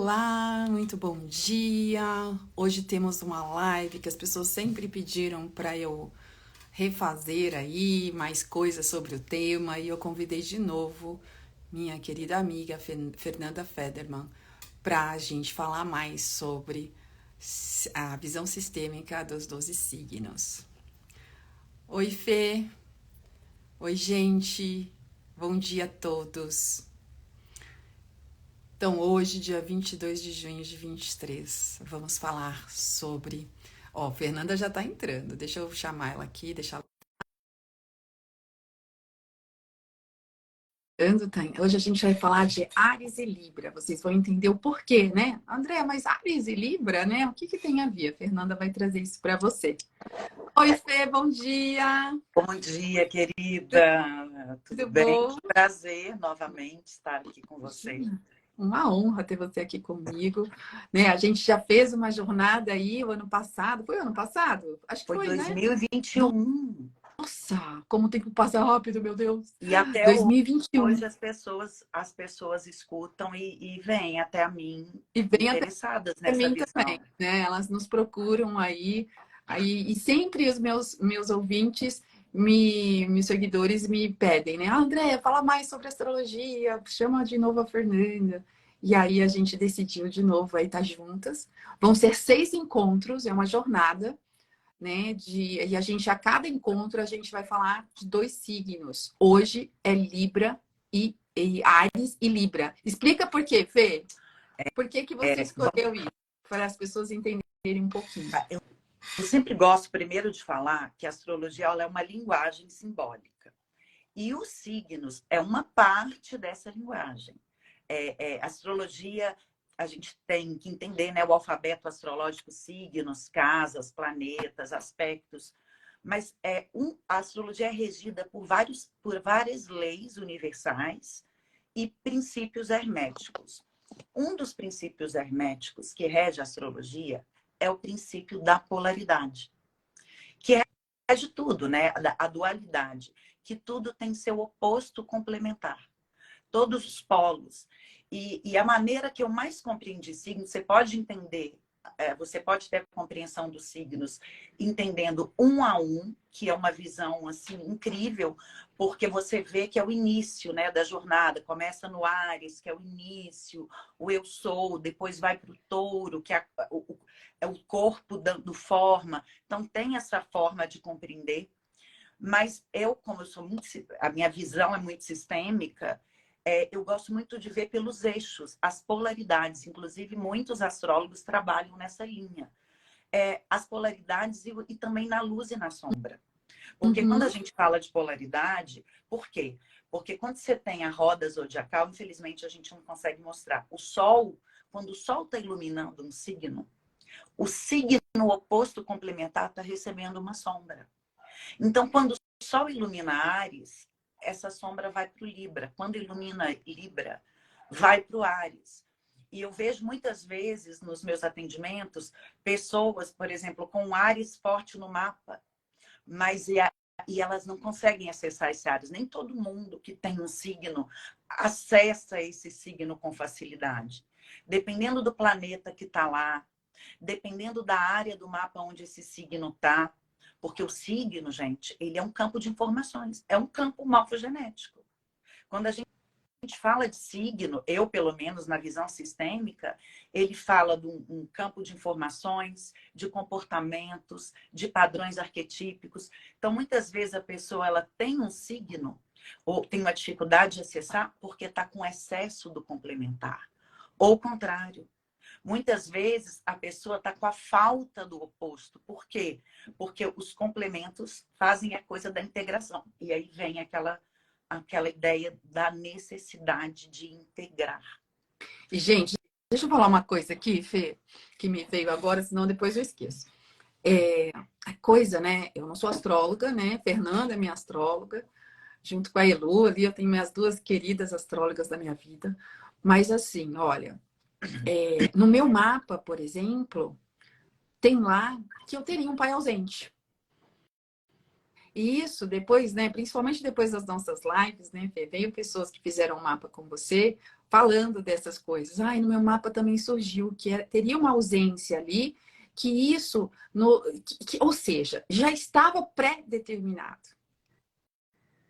Olá, muito bom dia. Hoje temos uma live que as pessoas sempre pediram para eu refazer aí mais coisas sobre o tema e eu convidei de novo minha querida amiga Fernanda Federman para a gente falar mais sobre a visão sistêmica dos 12 signos. Oi, Fê. Oi, gente. Bom dia a todos. Então, hoje, dia 22 de junho de 23, vamos falar sobre... Ó, Fernanda já tá entrando, deixa eu chamar ela aqui, deixar ela entrando. Hoje a gente vai falar de Áries e Libra, vocês vão entender o porquê, né? André, mas Áries e Libra, né? O que que tem a ver? A Fernanda vai trazer isso para você. Oi, Fê, bom dia! Bom dia, querida. Tudo Tudo bem? bom? Que prazer novamente estar aqui com você. Imagina. Uma honra ter você aqui comigo, né? A gente já fez uma jornada aí o ano passado. Foi o ano passado? Acho que Foi foi, né? 2021 Nossa, como o tempo passa rápido, meu Deus. e até hoje 2021. as pessoas escutam e vêm até a mim E vem até interessadas nessa mim também, visão. né? Elas nos procuram aí e sempre os meus ouvintes, meus seguidores me pedem, né? Andréia, fala mais sobre astrologia, chama de novo a Fernanda. E aí a gente decidiu de novo aí estar juntas. Vão ser 6 encontros, é uma jornada, né? E a cada encontro, a gente vai falar de 2 signos. Hoje é Libra e Áries e Libra. Explica por quê, Fê? Por que que você É, escolheu isso? Para as pessoas entenderem um pouquinho. eu sempre gosto primeiro de falar que a astrologia ela é uma linguagem simbólica. E os signos é uma parte dessa linguagem. A astrologia, a gente tem que entender, né, o alfabeto astrológico, signos, casas, planetas, aspectos. Mas a astrologia é regida por várias leis universais e princípios herméticos. Um dos princípios herméticos que rege a astrologia é o princípio da polaridade, que rege tudo, né? A dualidade, que tudo tem seu oposto complementar, todos os polos. E a maneira que eu mais compreendi signos, você pode entender, você pode ter a compreensão dos signos entendendo um a um, que é uma visão assim incrível, porque você vê que é o início, né, da jornada. Começa no Áries, que é o início, o eu sou, depois vai para o Touro, que é o corpo dando forma. Então tem essa forma de compreender. Mas como eu sou muito, a minha visão é muito sistêmica, eu gosto muito de ver pelos eixos, as polaridades. Inclusive, muitos astrólogos trabalham nessa linha. As polaridades e também na luz e na sombra. Porque quando a Uhum. gente fala de polaridade, por quê? Porque quando você tem a roda zodiacal, infelizmente a gente não consegue mostrar. O Sol, quando o Sol está iluminando um signo, o signo oposto complementar está recebendo uma sombra. Então, quando o Sol ilumina Áries, essa sombra vai para o Libra. Quando ilumina Libra, vai para o Áries. E eu vejo muitas vezes nos meus atendimentos pessoas, por exemplo, com Áries forte no mapa, mas e elas não conseguem acessar esse Áries. Nem todo mundo que tem um signo acessa esse signo com facilidade. Dependendo do planeta que está lá, dependendo da área do mapa onde esse signo está. Porque o signo, gente, ele é um campo de informações, é um campo morfogenético. Quando a gente fala de signo, eu, pelo menos, na visão sistêmica, ele fala de um campo de informações, de comportamentos, de padrões arquetípicos. Então, muitas vezes a pessoa ela tem um signo ou tem uma dificuldade de acessar porque está com excesso do complementar. Ou o contrário. Muitas vezes a pessoa está com a falta do oposto. Por quê? Porque os complementos fazem a coisa da integração. E aí vem aquela ideia da necessidade de integrar. E, gente, deixa eu falar uma coisa aqui, Fê, que me veio agora, senão depois eu esqueço. A coisa, né? Eu não sou astróloga, né? Fernanda é minha astróloga, junto com a Elu ali, eu tenho minhas 2 queridas astrólogas da minha vida. Mas assim, olha, no meu mapa, por exemplo, tem lá que eu teria um pai ausente. E isso depois, né, principalmente depois das nossas lives, né, Fê, veio pessoas que fizeram um mapa com você falando dessas coisas. Ai, no meu mapa também surgiu que teria uma ausência ali, que isso, ou seja, já estava pré-determinado.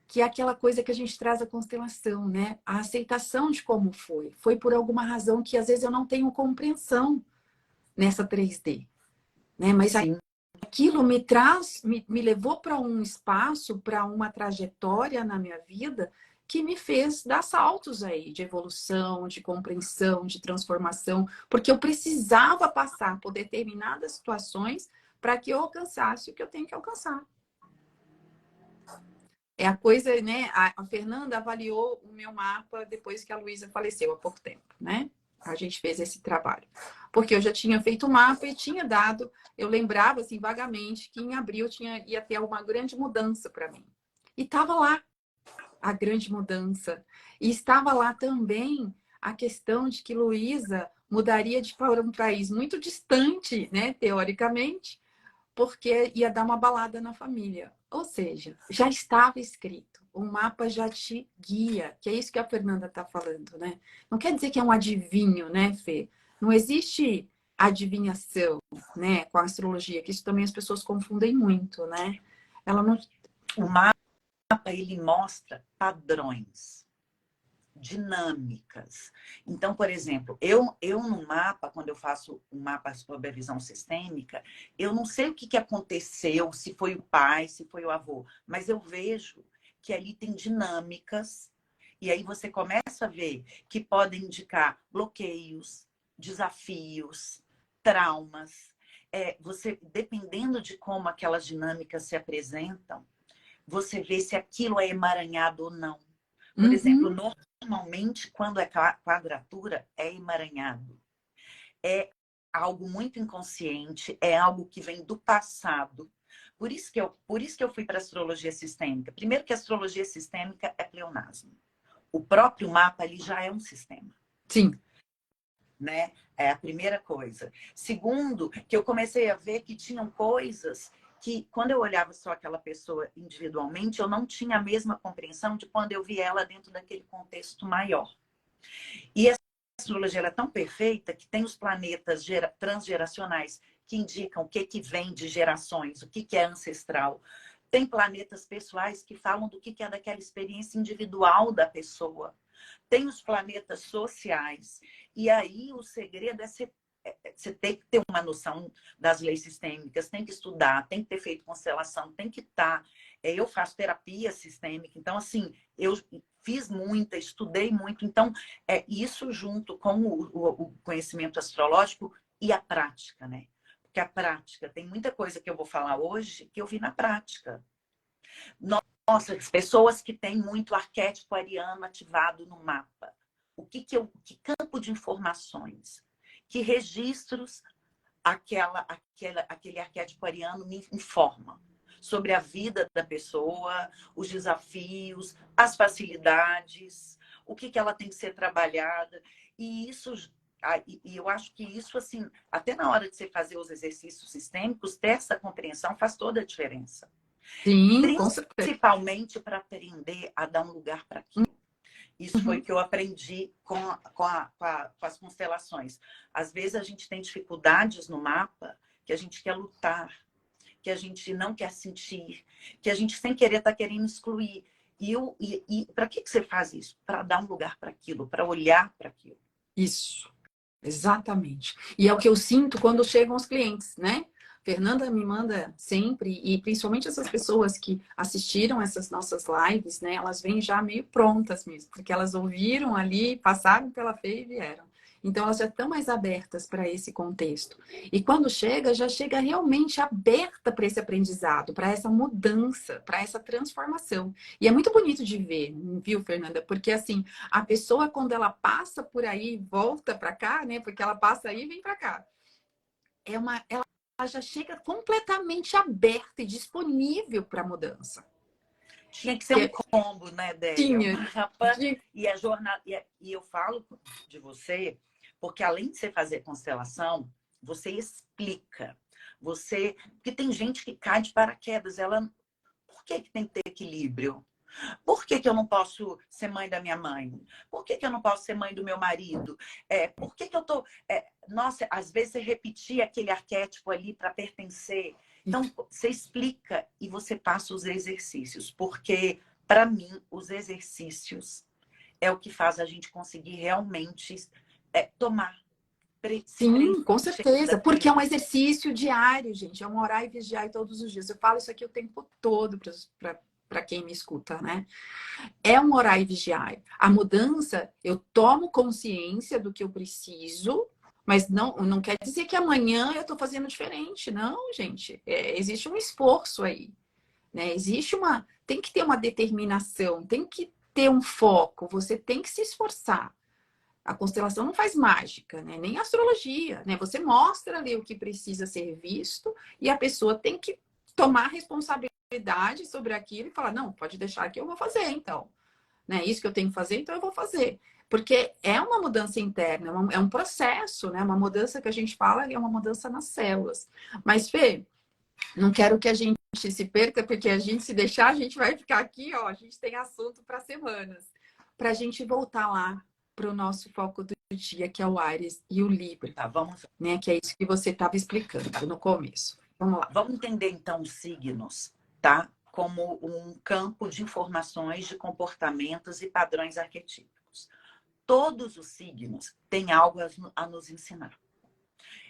Que é aquela coisa que a gente traz da constelação, né? A aceitação de como foi. Foi por alguma razão que às vezes eu não tenho compreensão nessa 3D, né? Mas Sim. aquilo me levou para um espaço, para uma trajetória na minha vida que me fez dar saltos aí de evolução, de compreensão, de transformação, porque eu precisava passar por determinadas situações para que eu alcançasse o que eu tenho que alcançar. É a coisa, né? A Fernanda avaliou o meu mapa depois que a Luísa faleceu há pouco tempo, né? A gente fez esse trabalho. Porque eu já tinha feito o mapa e tinha dado, eu lembrava assim vagamente que em abril ia ter uma grande mudança para mim. E estava lá a grande mudança. E estava lá também a questão de que Luísa mudaria para um país muito distante, né, teoricamente, porque ia dar uma balada na família. Ou seja, já estava escrito. O mapa já te guia, que é isso que a Fernanda está falando, né? Não quer dizer que é um adivinho, né, Fê? Não existe adivinhação, né, com a astrologia, que isso também as pessoas confundem muito, né? Ela não. O mapa, ele mostra padrões, dinâmicas. Então, por exemplo, eu no mapa, quando eu faço um mapa sobre a visão sistêmica, eu não sei o que aconteceu, se foi o pai, se foi o avô, mas eu vejo que ali tem dinâmicas, e aí você começa a ver que podem indicar bloqueios, desafios, traumas. Você, dependendo de como aquelas dinâmicas se apresentam, você vê se aquilo é emaranhado ou não. Por exemplo, Uhum. normalmente, quando é quadratura, é emaranhado. É algo muito inconsciente, é algo que vem do passado. Por isso que eu fui para a astrologia sistêmica. Primeiro que a astrologia sistêmica é pleonasmo. O próprio mapa ali já é um sistema, Sim. né? É a primeira coisa. Segundo, que eu comecei a ver que tinham coisas que, quando eu olhava só aquela pessoa individualmente, eu não tinha a mesma compreensão de quando eu vi ela dentro daquele contexto maior. E a astrologia ela é tão perfeita que tem os planetas transgeracionais que indicam o que vem de gerações, o que é ancestral. Tem planetas pessoais que falam do que é daquela experiência individual da pessoa. Tem os planetas sociais. E aí o segredo é você tem que ter uma noção das leis sistêmicas, tem que estudar, tem que ter feito constelação, tem que estar. Eu faço terapia sistêmica, então, assim, eu fiz muita, estudei muito. Então, isso junto com o conhecimento astrológico e a prática, né? Porque a prática, tem muita coisa que eu vou falar hoje que eu vi na prática. Nossa, as pessoas que têm muito arquétipo ariano ativado no mapa. Que campo de informações, que registros aquele arquétipo ariano me informa sobre a vida da pessoa, os desafios, as facilidades, o que ela tem que ser trabalhada. E isso, e eu acho que isso, assim, até na hora de você fazer os exercícios sistêmicos, ter essa compreensão faz toda a diferença. Sim, com certeza. Principalmente para aprender a dar um lugar para aquilo. Isso foi Uhum. que eu aprendi com as constelações. Às vezes a gente tem dificuldades no mapa que a gente quer lutar, que a gente não quer sentir, que a gente sem querer está querendo excluir. E para que você faz isso? Para dar um lugar para aquilo, para olhar para aquilo. Isso. Exatamente. E é o que eu sinto quando chegam os clientes, né? Fernanda me manda sempre, e principalmente essas pessoas que assistiram essas nossas lives, né? Elas vêm já meio prontas mesmo, porque elas ouviram ali, passaram pela Fê e vieram. Então elas já estão mais abertas para esse contexto. E quando chega, já chega realmente aberta para esse aprendizado, para essa mudança, para essa transformação. E é muito bonito de ver, viu, Fernanda? Porque assim, a pessoa, quando ela passa por aí, volta para cá, né? Porque ela passa aí e vem para cá. Ela já chega completamente aberta e disponível para a mudança. Tinha que ser um Que combo, né, Délia? O tinha. mapa e a jornada. E eu falo de você, porque além de você fazer constelação, você explica. Porque tem gente que cai de paraquedas. Ela, Por que tem que ter equilíbrio? Por que eu não posso ser mãe da minha mãe? Por que eu não posso ser mãe do meu marido? Por que eu tô... Nossa, às vezes você repetir aquele arquétipo ali para pertencer. Então, você explica e você passa os exercícios. Porque, para mim, os exercícios é o que faz a gente conseguir realmente tomar. Sim, com certeza, porque é um exercício diário, gente, é um orar e vigiar todos os dias. Eu falo isso aqui o tempo todo para quem me escuta, né? É um orar e vigiar. A mudança, eu tomo consciência do que eu preciso, mas não quer dizer que amanhã eu estou fazendo diferente. Não, gente. Existe um esforço aí, né? Tem que ter uma determinação, tem que ter um foco, você tem que se esforçar. A constelação não faz mágica, né? Nem a astrologia, né? Você mostra ali o que precisa ser visto e a pessoa tem que tomar responsabilidade sobre aquilo e falar, não, pode deixar que eu vou fazer, então. Né? Isso que eu tenho que fazer, então eu vou fazer. Porque é uma mudança interna, é um processo, né? Uma mudança que a gente fala é uma mudança nas células. Mas, Fê, não quero que a gente se perca, porque a gente se deixar, a gente vai ficar aqui, ó, a gente tem assunto para semanas. Para a gente voltar lá para o nosso foco do dia, que é o Áries e o Libra. Tá, vamos. Né? Que é isso que você estava explicando no começo. Vamos lá. Vamos entender, então, os signos, tá? Como um campo de informações de comportamentos e padrões arquetípicos. Todos os signos têm algo a nos ensinar.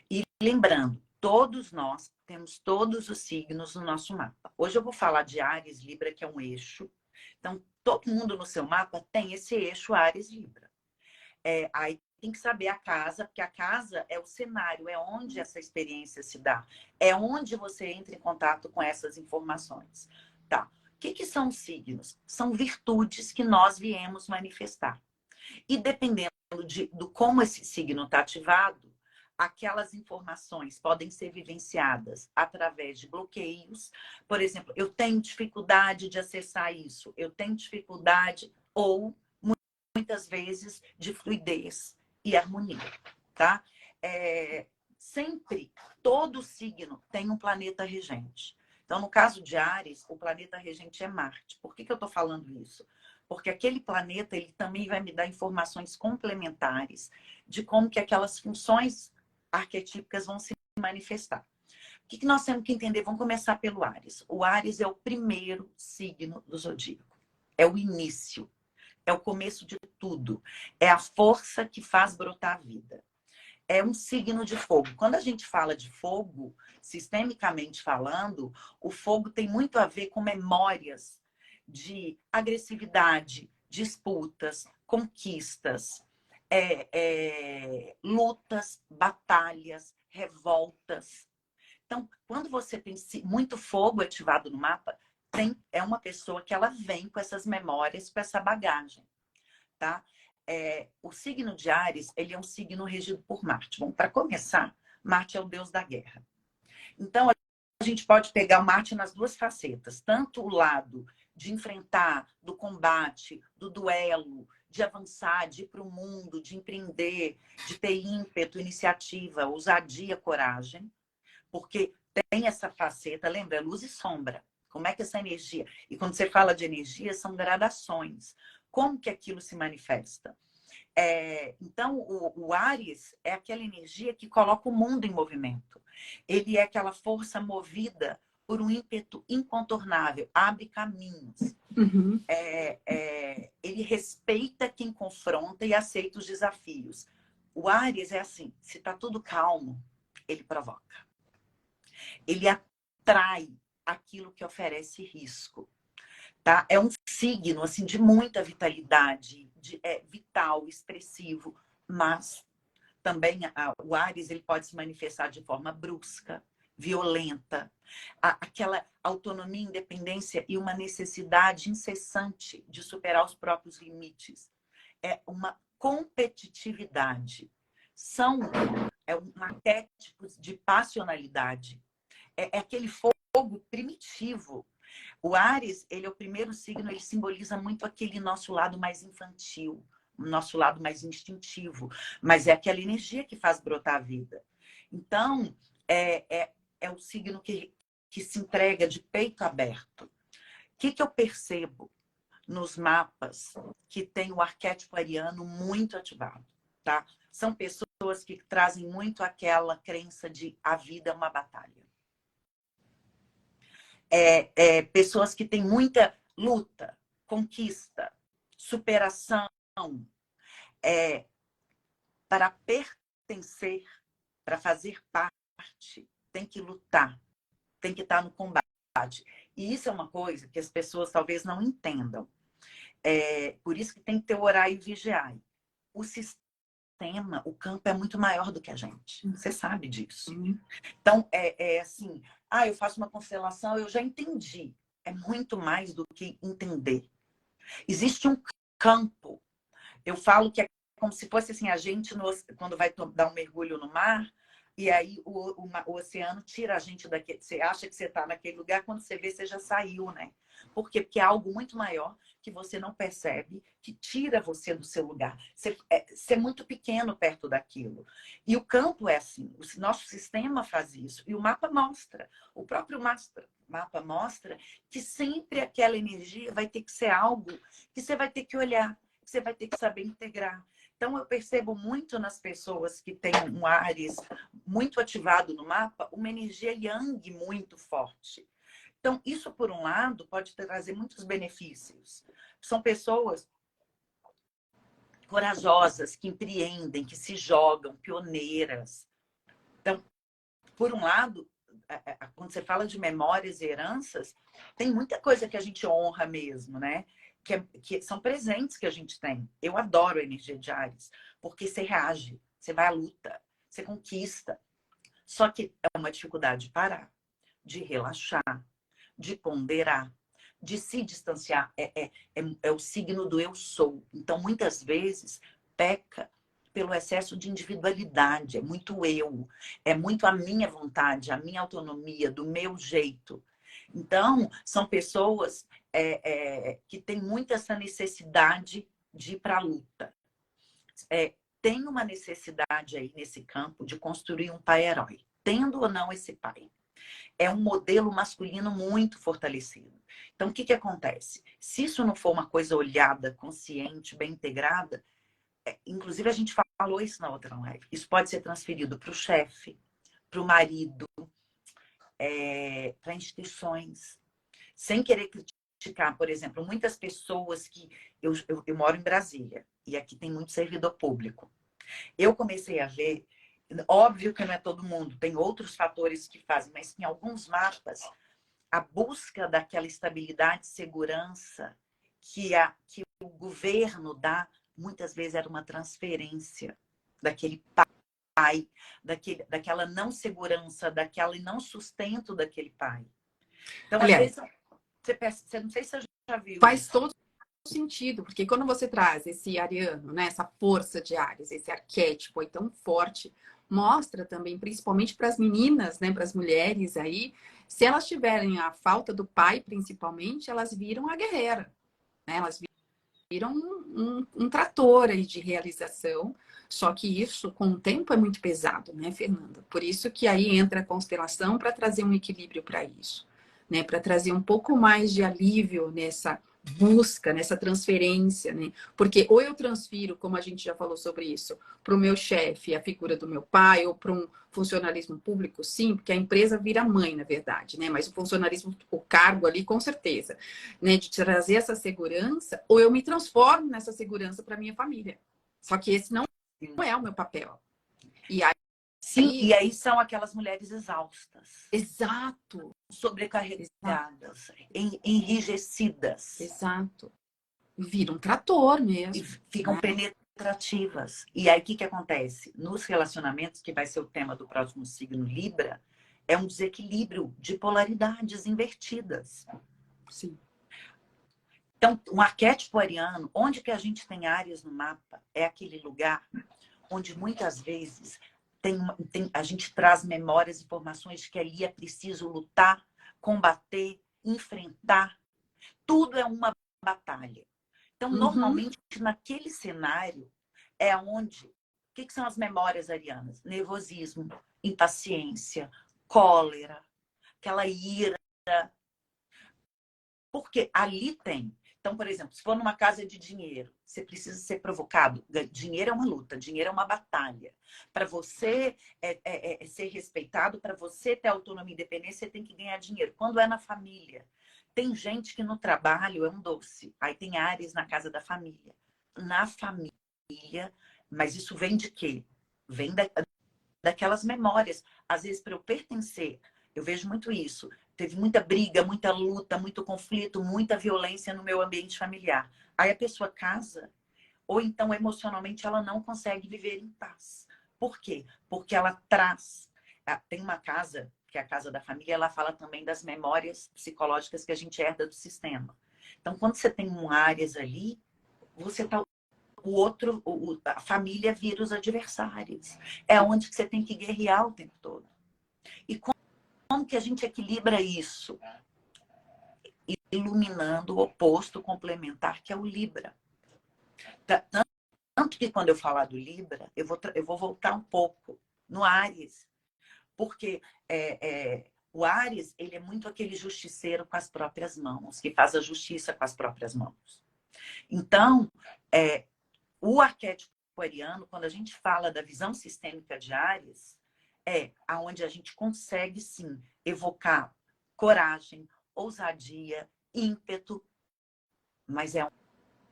E lembrando, todos nós temos todos os signos no nosso mapa. Hoje eu vou falar de Áries, Libra, que é um eixo. Então, todo mundo no seu mapa tem esse eixo Áries, Libra. Aí tem que saber a casa, porque a casa é o cenário, é onde essa experiência se dá. É onde você entra em contato com essas informações. Tá. O que são signos? São virtudes que nós viemos manifestar. E dependendo do como esse signo está ativado, aquelas informações podem ser vivenciadas através de bloqueios. Por exemplo, eu tenho dificuldade de acessar isso, eu tenho dificuldade, ou muitas vezes de fluidez e harmonia, tá? Sempre, todo signo tem um planeta regente. Então, no caso de Áries, o planeta regente é Marte. Por que eu estou falando isso? Porque aquele planeta, ele também vai me dar informações complementares de como que aquelas funções arquetípicas vão se manifestar. O que nós temos que entender? Vamos começar pelo Áries. O Áries é o primeiro signo do zodíaco. É o início. É o começo de tudo. É a força que faz brotar a vida. É um signo de fogo. Quando a gente fala de fogo, sistemicamente falando, o fogo tem muito a ver com memórias de agressividade, disputas, conquistas, lutas, batalhas, revoltas. Então, quando você tem muito fogo ativado no mapa, é uma pessoa que ela vem com essas memórias, com essa bagagem, tá? O signo de Áries, ele é um signo regido por Marte. Bom, para começar, Marte é o deus da guerra. Então, a gente pode pegar o Marte nas duas facetas, tanto o lado de enfrentar, do combate, do duelo, de avançar, de ir para o mundo, de empreender, de ter ímpeto, iniciativa, ousadia, coragem, porque tem essa faceta, lembra, luz e sombra. Como é que essa energia... E quando você fala de energia, são gradações. Como que aquilo se manifesta? Então, o Áries é aquela energia que coloca o mundo em movimento. Ele é aquela força movida por um ímpeto incontornável, abre caminhos. Uhum. Ele respeita quem confronta e aceita os desafios. O Áries é assim, se está tudo calmo, ele provoca. Ele atrai aquilo que oferece risco. Tá? É um signo assim, de muita vitalidade, vital, expressivo, mas também o Áries ele pode se manifestar de forma brusca, violenta, aquela autonomia, independência e uma necessidade incessante de superar os próprios limites. É uma competitividade. Um arquétipo de passionalidade. É aquele fogo primitivo. O Áries, ele é o primeiro signo, ele simboliza muito aquele nosso lado mais infantil, o nosso lado mais instintivo, mas é aquela energia que faz brotar a vida. Então, é o signo que se entrega de peito aberto. que eu percebo nos mapas que tem o arquétipo ariano muito ativado, tá? São pessoas que trazem muito aquela crença de a vida é uma batalha. Pessoas que têm muita luta, conquista, superação, para pertencer, para fazer parte, tem que lutar, tem que estar no combate. E isso é uma coisa que as pessoas talvez não entendam. Por isso que tem que ter o orar e o vigiar. O sistema, o campo é muito maior do que a gente. Você sabe disso. Então, assim, eu faço uma constelação, eu já entendi. É muito mais do que entender. Existe um campo. Eu falo que é como se fosse assim, a gente, quando vai dar um mergulho no mar, e aí o oceano tira a gente daquele... Você acha que você está naquele lugar, quando você vê, você já saiu, né? Por quê? Porque é algo muito maior que você não percebe, que tira você do seu lugar. Você é muito pequeno perto daquilo. E o campo é assim. O nosso sistema faz isso. E o mapa mostra. O próprio mapa mostra que sempre aquela energia vai ter que ser algo que você vai ter que olhar, que você vai ter que saber integrar. Então, eu percebo muito nas pessoas que têm um Áries muito ativado no mapa, uma energia yang muito forte. Então, isso, por um lado, pode trazer muitos benefícios. São pessoas corajosas, que empreendem, que se jogam, pioneiras. Então, por um lado, quando você fala de memórias e heranças, tem muita coisa que a gente honra mesmo, né? Que são presentes que a gente tem. Eu adoro a energia de Áries, porque você reage, você vai à luta, você conquista. Só que é uma dificuldade de parar, de relaxar, de ponderar, de se distanciar. É o signo do eu sou. Então, muitas vezes, peca pelo excesso de individualidade. É muito eu, é muito a minha vontade, a minha autonomia, do meu jeito. Então, são pessoas que têm muito essa necessidade de ir para a luta. Tem uma necessidade aí nesse campo de construir um pai-herói, tendo ou não esse pai. É um modelo masculino muito fortalecido. Então, o que acontece? Se isso não for uma coisa olhada, consciente, bem integrada, inclusive a gente falou isso na outra live, isso pode ser transferido para o chefe, para o marido, para instituições, sem querer criticar. Por exemplo, muitas pessoas que... Eu moro em Brasília, e aqui tem muito servidor público. Eu comecei a ver, óbvio que não é todo mundo, tem outros fatores que fazem, mas em alguns mapas, a busca daquela estabilidade e segurança que o governo dá, muitas vezes era uma transferência daquele pai, daquela não segurança, daquele não sustento daquele pai. Então, Aliás, às vezes, você não sei se você já viu faz isso. todo sentido, porque quando você traz esse ariano, né, essa força de Áries, esse arquétipo aí tão forte, mostra também, principalmente para as meninas, né, para as mulheres aí, se elas tiverem a falta do pai, principalmente, elas viram a guerreira, né? Elas viram um trator aí de realização, só que isso, com o tempo, é muito pesado, né, Fernanda? Por isso que aí entra a constelação para trazer um equilíbrio para isso, né? Para trazer um pouco mais de alívio nessa busca, nessa transferência, né? Porque ou eu transfiro, como a gente já falou sobre isso, para o meu chefe, a figura do meu pai, ou para um funcionalismo público, sim, porque a empresa vira mãe, na verdade, né? Mas o funcionalismo, o cargo ali, com certeza, né? De trazer essa segurança, ou eu me transformo nessa segurança para minha família. Só que esse não é o meu papel. E aí, Sim, e aí são aquelas mulheres exaustas. Exato. Sobrecarregadas, enrijecidas. Exato. Vira um trator mesmo. E ficam né? penetrativas. E aí, o que acontece? Nos relacionamentos, que vai ser o tema do próximo signo Libra, é um desequilíbrio de polaridades invertidas. Sim. Então, um arquétipo ariano, onde que a gente tem áreas no mapa, é aquele lugar onde muitas vezes a gente traz memórias, informações de que ali é preciso lutar, combater, enfrentar. Tudo é uma batalha. Então, normalmente, naquele cenário, é onde... O que são as memórias arianas? Nervosismo, impaciência, cólera, aquela ira, Porque ali tem. Então, por exemplo, se for numa casa de dinheiro, você precisa ser provocado. Dinheiro é uma luta, dinheiro é uma batalha. Para você ser respeitado, para você ter autonomia e independência, você tem que ganhar dinheiro. Quando é na família, tem gente que no trabalho é um doce. Aí tem Áries na casa da família. Na família, mas isso vem de quê? Vem daquelas memórias. Às vezes, para eu pertencer, eu vejo muito isso. Teve muita briga, muita luta, muito conflito, muita violência no meu ambiente familiar. Aí a pessoa casa, ou então emocionalmente ela não consegue viver em paz. Por quê? Porque ela traz. Tem uma casa, que é a casa da família, ela fala também das memórias psicológicas que a gente herda do sistema. Então, quando você tem um Áries ali, você tá o outro, a família vira os adversários. É onde que você tem que guerrear o tempo todo. E como que a gente equilibra isso? Iluminando o oposto complementar, que é o Libra. Tanto que quando eu falar do Libra, eu vou voltar um pouco no Áries. Porque o Áries, ele é muito aquele justiceiro com as próprias mãos, que faz a justiça com as próprias mãos. Então, o arquétipo ariano, quando a gente fala da visão sistêmica de Áries, é aonde a gente consegue, sim, evocar coragem, ousadia, ímpeto, mas é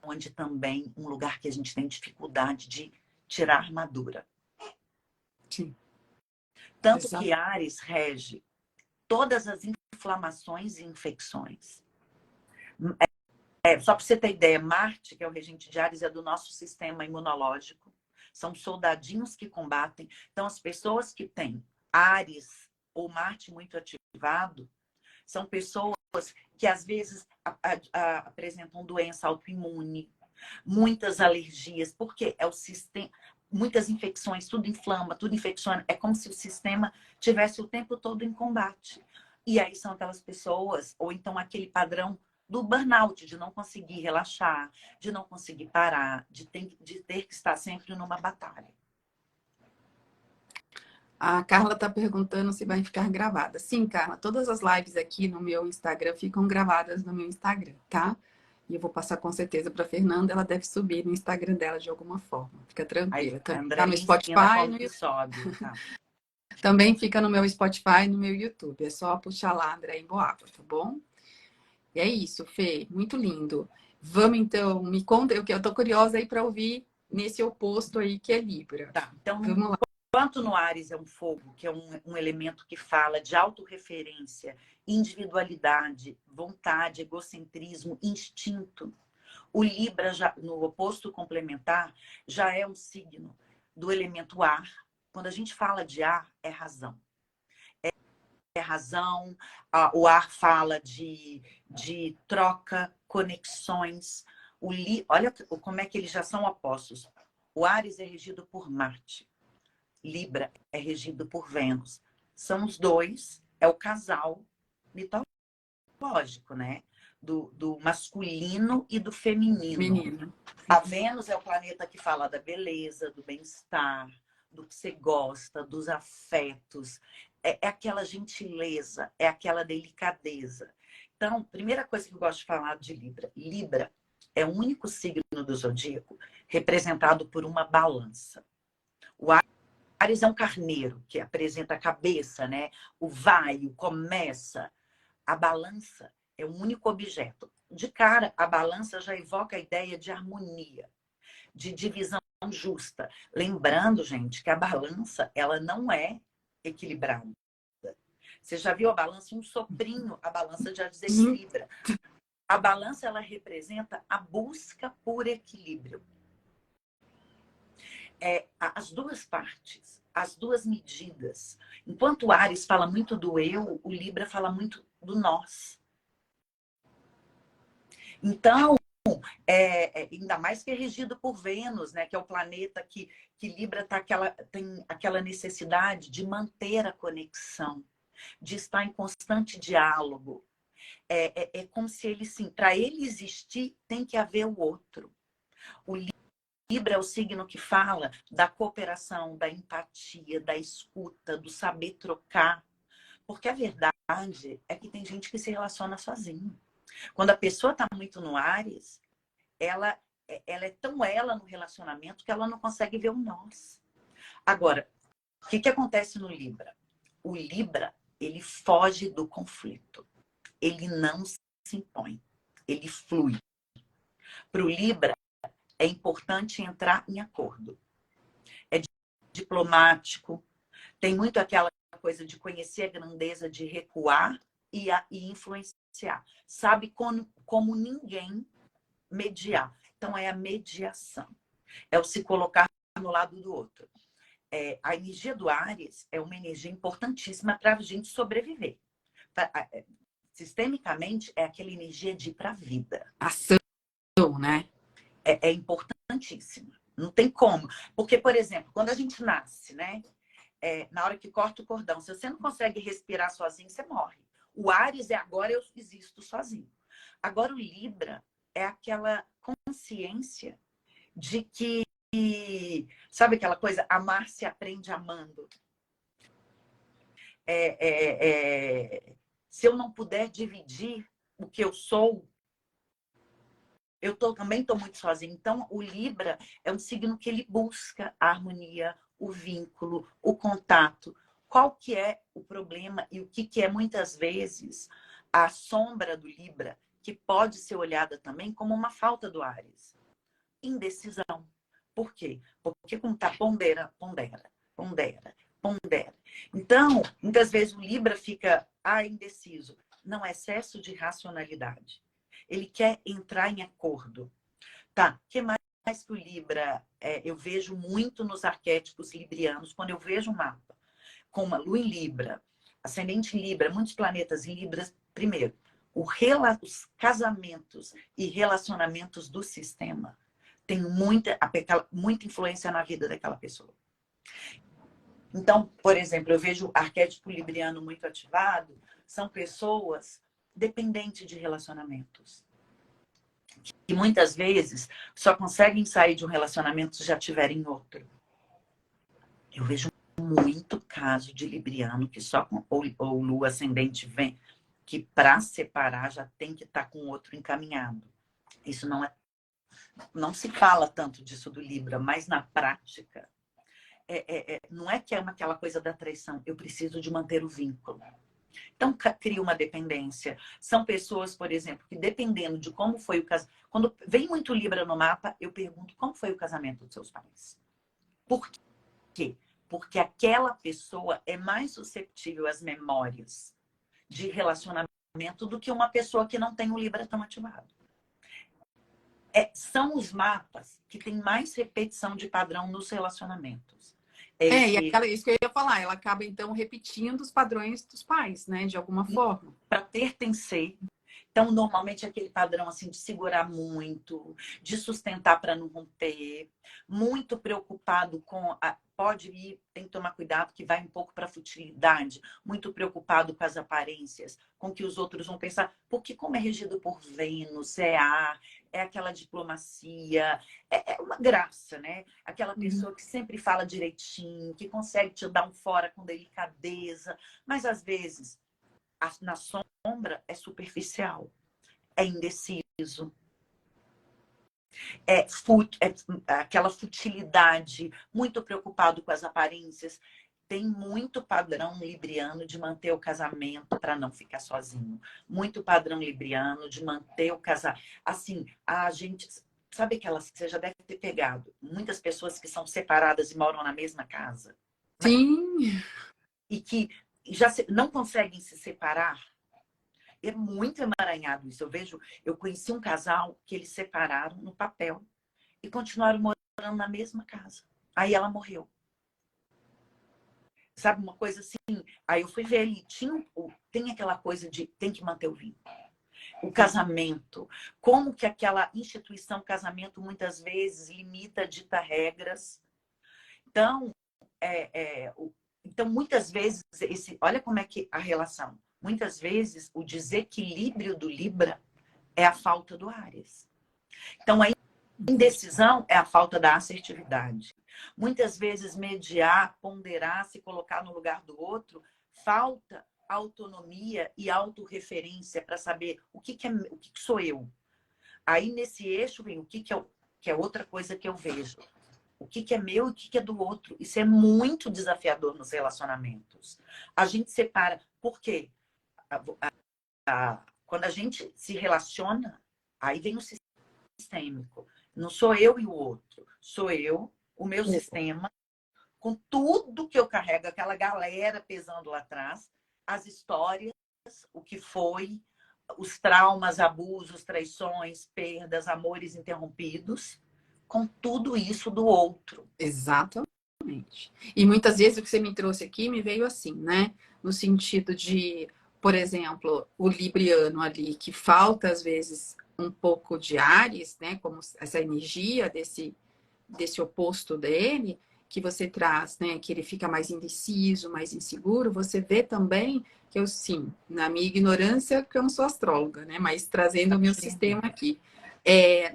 onde também um lugar que a gente tem dificuldade de tirar a armadura. Sim. Tanto Exato. que Áries rege todas as inflamações e infecções. Só para você ter ideia, Marte, que é o regente de Áries, é do nosso sistema imunológico. São soldadinhos que combatem. Então, as pessoas que têm Áries ou Marte muito ativado são pessoas que, às vezes, apresentam doença autoimune, muitas alergias, porque é o sistema, muitas infecções, tudo inflama, tudo infecciona. É como se o sistema tivesse o tempo todo em combate. E aí são aquelas pessoas, ou então aquele padrão do burnout, de não conseguir relaxar, de não conseguir parar, de ter que estar sempre numa batalha. A Carla está perguntando se vai ficar gravada. Sim, Carla, todas as lives aqui no meu Instagram ficam gravadas no meu Instagram, tá? E eu vou passar com certeza para Fernanda, ela deve subir no Instagram dela de alguma forma. Fica Aí, tranquila. a Tá no Andréia ensina Spotify, como que sobe. Tá? também fica no meu Spotify e no meu YouTube. É só puxar lá, André Emboaba, tá bom? E é isso, Fê, muito lindo. Vamos então, me conta, eu tô curiosa aí para ouvir nesse oposto aí que é Libra. Tá, então, Vamos lá. enquanto no Áries é um fogo, que é um elemento que fala de autorreferência, individualidade, vontade, egocentrismo, instinto, o Libra, já, no oposto complementar, já é um signo do elemento ar. Quando a gente fala de ar, é razão. É razão, o ar fala de troca, conexões. Olha como é que eles já são opostos. O Áries é regido por Marte. Libra é regido por Vênus. São os dois, é o casal mitológico, né? Do masculino e do feminino. Menina. A Vênus é o planeta que fala da beleza, do bem-estar, do que você gosta, dos afetos. É aquela gentileza, é aquela delicadeza. Então, primeira coisa que eu gosto de falar de Libra. Libra é o único signo do zodíaco representado por uma balança. O Áries é um carneiro, que apresenta a cabeça, né? O vai, o começa. A balança é um único objeto. De cara, a balança já evoca a ideia de harmonia, de divisão justa. Lembrando, gente, que a balança, ela não é equilibrada. Você já viu a balança? Um soprinho, a balança já desequilibra. A balança, ela representa a busca por equilíbrio. As duas partes, as duas medidas. Enquanto o Áries fala muito do eu, o Libra fala muito do nós. Então, ainda mais que é regido por Vênus, né, que é o planeta que Libra tem aquela necessidade de manter a conexão, de estar em constante diálogo. É como se ele, sim, para ele existir, tem que haver o outro. O Libra é o signo que fala da cooperação, da empatia, da escuta, do saber trocar. Porque a verdade é que tem gente que se relaciona sozinho. Quando a pessoa está muito no Áries, ela é tão ela no relacionamento que ela não consegue ver o nós. Agora, o que acontece no Libra? O Libra, ele foge do conflito. Ele não se impõe. Ele flui. Para o Libra, é importante entrar em acordo. É diplomático. Tem muito aquela coisa de conhecer a grandeza, de recuar e influenciar. Sabe como ninguém mediar. Então, é a mediação. É o se colocar no lado do outro. A energia do Áries é uma energia importantíssima para a gente sobreviver. Sistemicamente, é aquela energia de ir para a vida. Ação, né? É importantíssima. Não tem como. Porque, por exemplo, quando a gente nasce, né? Na hora que corta o cordão, se você não consegue respirar sozinho, você morre. O Áries é agora eu existo sozinho. Agora o Libra é aquela consciência de que, sabe aquela coisa, amar se aprende amando. Se eu não puder dividir o que eu sou, também estou muito sozinha. Então, o Libra é um signo que ele busca a harmonia, o vínculo, o contato. Qual que é o problema e o que é, muitas vezes, a sombra do Libra, que pode ser olhada também como uma falta do Áries? Indecisão. Por quê? Porque como está pondera. Então, muitas vezes o Libra fica indeciso. Não, é excesso de racionalidade. Ele quer entrar em acordo. Tá, o que mais que o Libra eu vejo muito nos arquétipos librianos, quando eu vejo um mapa com uma lua em Libra, ascendente em Libra, muitos planetas em Libras, primeiro, os casamentos e relacionamentos do sistema têm muita influência na vida daquela pessoa. Então, por exemplo, eu vejo arquétipo libriano muito ativado, são pessoas dependentes de relacionamentos. Que muitas vezes só conseguem sair de um relacionamento se já tiverem outro. Eu vejo muito caso de libriano que só com ou lua ascendente vem, que para separar já tem que estar com outro encaminhado. Isso não se fala tanto disso do Libra, mas na prática não é que é aquela coisa da traição. Eu preciso de manter o vínculo. Então, cria uma dependência. São pessoas, por exemplo, que dependendo de como foi o casamento... Quando vem muito Libra no mapa, eu pergunto como foi o casamento dos seus pais. Por quê? Porque aquela pessoa é mais susceptível às memórias de relacionamento do que uma pessoa que não tem o Libra tão ativado. São os mapas que têm mais repetição de padrão nos relacionamentos. Isso que eu ia falar, ela acaba então repetindo os padrões dos pais, né? De alguma forma. Para pertencer. Então, normalmente, aquele padrão assim de segurar muito, de sustentar para não romper, muito preocupado com... Pode ir, tem que tomar cuidado, que vai um pouco para a futilidade, muito preocupado com as aparências, com o que os outros vão pensar. Porque como é regido por Vênus, ar, é aquela diplomacia, é uma graça, né? Aquela pessoa que sempre fala direitinho, que consegue te dar um fora com delicadeza, mas às vezes, na sombra, é superficial, é indeciso. Aquela futilidade, muito preocupado com as aparências. Tem muito padrão libriano de manter o casamento para não ficar sozinho. Muito padrão libriano de manter o casamento. Assim, a gente... Sabe aquelas que você já deve ter pegado? Muitas pessoas que são separadas e moram na mesma casa. Sim. E que já não conseguem se separar. É muito emaranhado isso. Eu conheci um casal que eles separaram no papel e continuaram morando na mesma casa. Aí ela morreu. Sabe, uma coisa assim? Aí eu fui ver ali, tem aquela coisa de tem que manter o vínculo. O casamento. Como que aquela instituição casamento muitas vezes limita, dita regras. Então, muitas vezes, olha como é que a relação. Muitas vezes, o desequilíbrio do Libra é a falta do Áries. Então, a indecisão é a falta da assertividade. Muitas vezes, mediar, ponderar, se colocar no lugar do outro, falta autonomia e autorreferência para saber o que sou eu. Aí, nesse eixo, vem o que é outra coisa que eu vejo. O que é meu e o que é do outro. Isso é muito desafiador nos relacionamentos. A gente separa. Por quê? Quando a gente se relaciona, aí vem o sistêmico. Não sou eu e o outro. Sou eu, o meu sistema, com tudo que eu carrego, aquela galera pesando lá atrás, as histórias, o que foi, os traumas, abusos, traições, perdas, amores interrompidos, com tudo isso do outro. Exatamente. E muitas vezes o que você me trouxe aqui me veio assim, né? No sentido de, por exemplo, o libriano ali, que falta às vezes um pouco de Áries, né? Como essa energia desse oposto dele, que você traz, né? Que ele fica mais indeciso, mais inseguro. Você vê também que eu, sim, na minha ignorância, que eu não sou astróloga, né? Mas trazendo o meu sistema aqui.